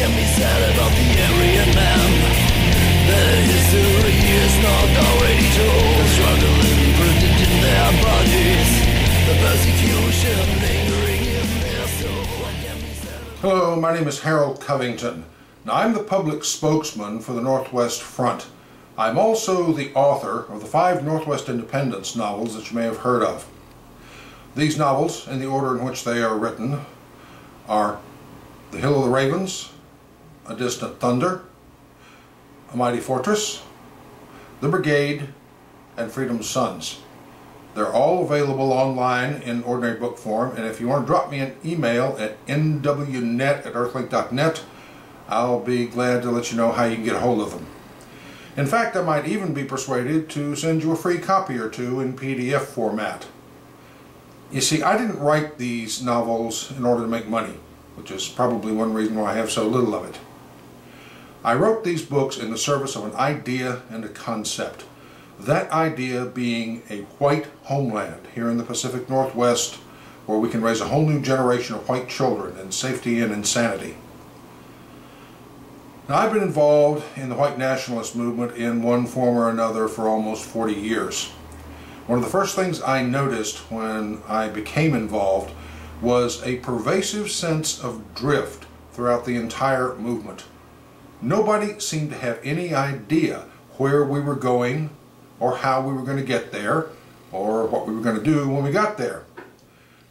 can be said about the Aryan man? The history is not already told. The struggle imprinted in their bodies, the persecution lingering in their soul. What can be said about... Hello, my name is Harold Covington. Now, I'm the public spokesman for the Northwest Front. I'm also the author of the 5 Northwest Independence novels that you may have heard of. These novels, in the order in which they are written, are The Hill of the Ravens, A Distant Thunder, A Mighty Fortress, The Brigade, and Freedom's Sons. They're all available online in ordinary book form, and if you want to drop me an email at nwnet@earthlink.net, I'll be glad to let you know how you can get a hold of them. In fact, I might even be persuaded to send you a free copy or two in PDF format. You see, I didn't write these novels in order to make money, which is probably one reason why I have so little of it. I wrote these books in the service of an idea and a concept. That idea being a white homeland here in the Pacific Northwest, where we can raise a whole new generation of white children in safety and insanity. Now, I've been involved in the white nationalist movement in one form or another for almost 40 years. One of the first things I noticed when I became involved was a pervasive sense of drift throughout the entire movement. Nobody seemed to have any idea where we were going, or how we were going to get there, or what we were going to do when we got there.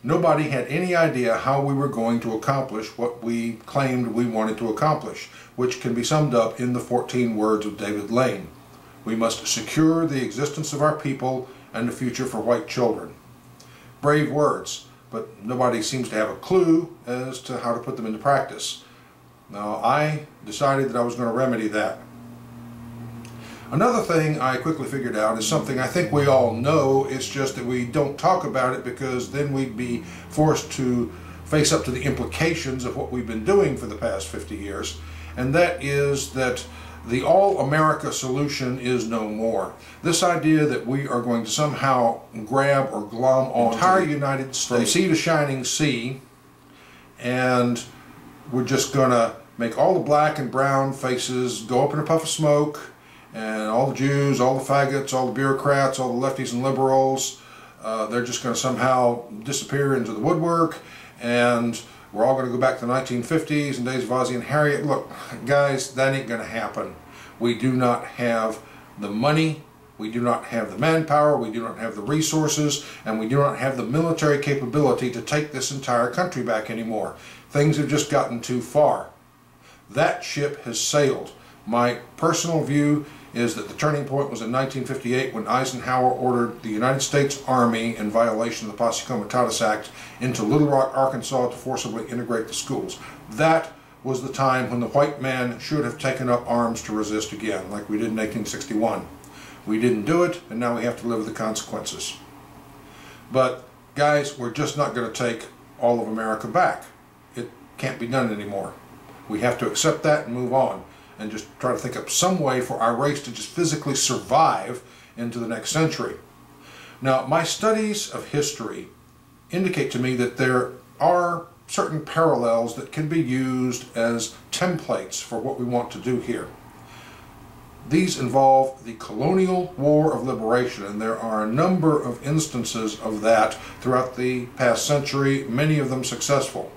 Nobody had any idea how we were going to accomplish what we claimed we wanted to accomplish, which can be summed up in the 14 words of David Lane. We must secure the existence of our people and the future for white children. Brave words, but nobody seems to have a clue as to how to put them into practice. Now, I decided that I was going to remedy that. Another thing I quickly figured out is something I think we all know, it's just that we don't talk about it because then we'd be forced to face up to the implications of what we've been doing for the past 50 years, and that is that the all-America solution is no more. This idea that we are going to somehow grab or glom on the entire United States from sea to shining sea, and we're just going to make all the black and brown faces go up in a puff of smoke, and all the Jews, all the faggots, all the bureaucrats, all the lefties and liberals, they're just going to somehow disappear into the woodwork, and we're all going to go back to the 1950s and days of Ozzie and Harriet. Look, guys, that ain't going to happen. We do not have the money, we do not have the manpower, we do not have the resources, and we do not have the military capability to take this entire country back anymore. Things have just gotten too far. That ship has sailed. My personal view is that the turning point was in 1958 when Eisenhower ordered the United States Army, in violation of the Posse Comitatus Act, into Little Rock, Arkansas to forcibly integrate the schools. That was the time when the white man should have taken up arms to resist again, like we did in 1861. We didn't do it, and now we have to live with the consequences. But, guys, we're just not going to take all of America back. It can't be done anymore. We have to accept that and move on, and just try to think up some way for our race to just physically survive into the next century. Now, my studies of history indicate to me that there are certain parallels that can be used as templates for what we want to do here. These involve the colonial war of liberation, and there are a number of instances of that throughout the past century, many of them successful.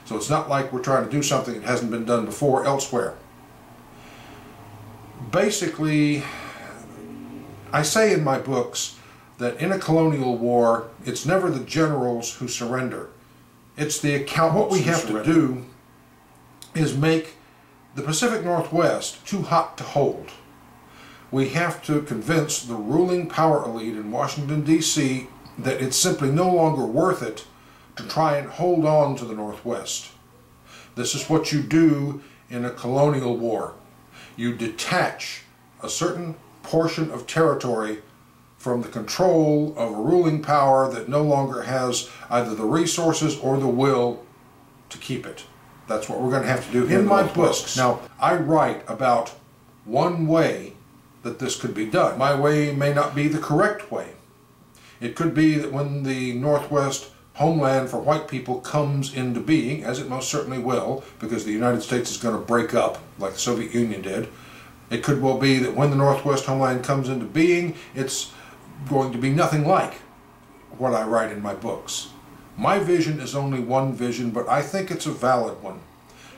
So it's not like we're trying to do something that hasn't been done before elsewhere. Basically, I say in my books that in a colonial war, it's never the generals who surrender. It's the accountants. What we have to do is make the Pacific Northwest too hot to hold. We have to convince the ruling power elite in Washington, D.C. that it's simply no longer worth it to try and hold on to the Northwest. This is what you do in a colonial war. You detach a certain portion of territory from the control of a ruling power that no longer has either the resources or the will to keep it. That's what we're going to have to do here in my books. Now, I write about one way that this could be done. My way may not be the correct way. It could be that when the Northwest homeland for white people comes into being, as it most certainly will, because the United States is going to break up like the Soviet Union did. It could well be that when the Northwest homeland comes into being, it's going to be nothing like what I write in my books. My vision is only one vision, but I think it's a valid one.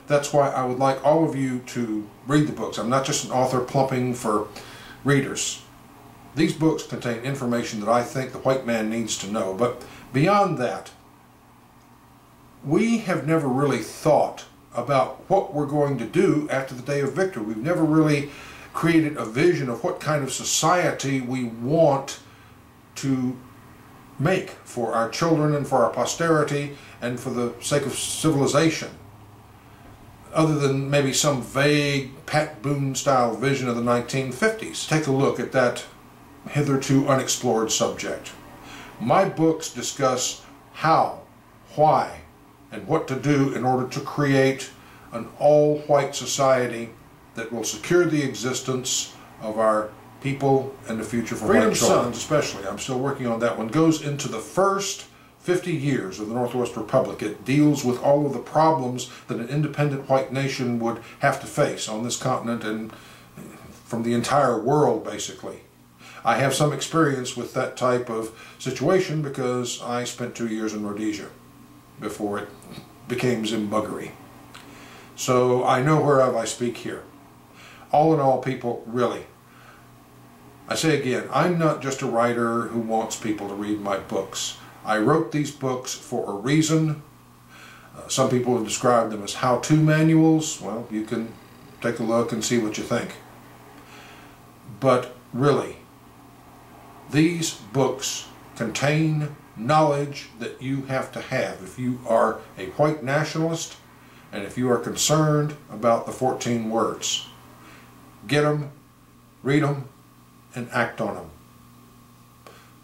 That's why I would like all of you to read the books. I'm not just an author plumping for readers. These books contain information that I think the white man needs to know, but beyond that, we have never really thought about what we're going to do after the day of victory. We've never really created a vision of what kind of society we want to make for our children and for our posterity and for the sake of civilization, other than maybe some vague Pat Boone style vision of the 1950s. Take a look at that hitherto unexplored subject. My books discuss how, why, and what to do in order to create an all-white society that will secure the existence of our people and the future for Freedom Sons especially, I'm still working on that one, goes into the first 50 years of the Northwest Republic. It deals with all of the problems that an independent white nation would have to face on this continent and from the entire world, basically. I have some experience with that type of situation because I spent 2 years in Rhodesia before it became Zimbabwe. So I know whereof I speak here. All in all, people, really, I say again, I'm not just a writer who wants people to read my books. I wrote these books for a reason. Some people have described them as how-to manuals. Well, you can take a look and see what you think. But really, these books contain knowledge that you have to have if you are a white nationalist and if you are concerned about the 14 words. Get them, read them, and act on them.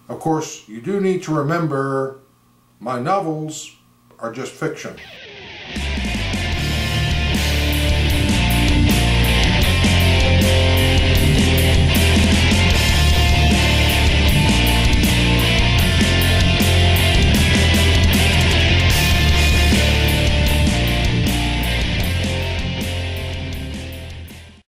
Of course, you do need to remember my novels are just fiction.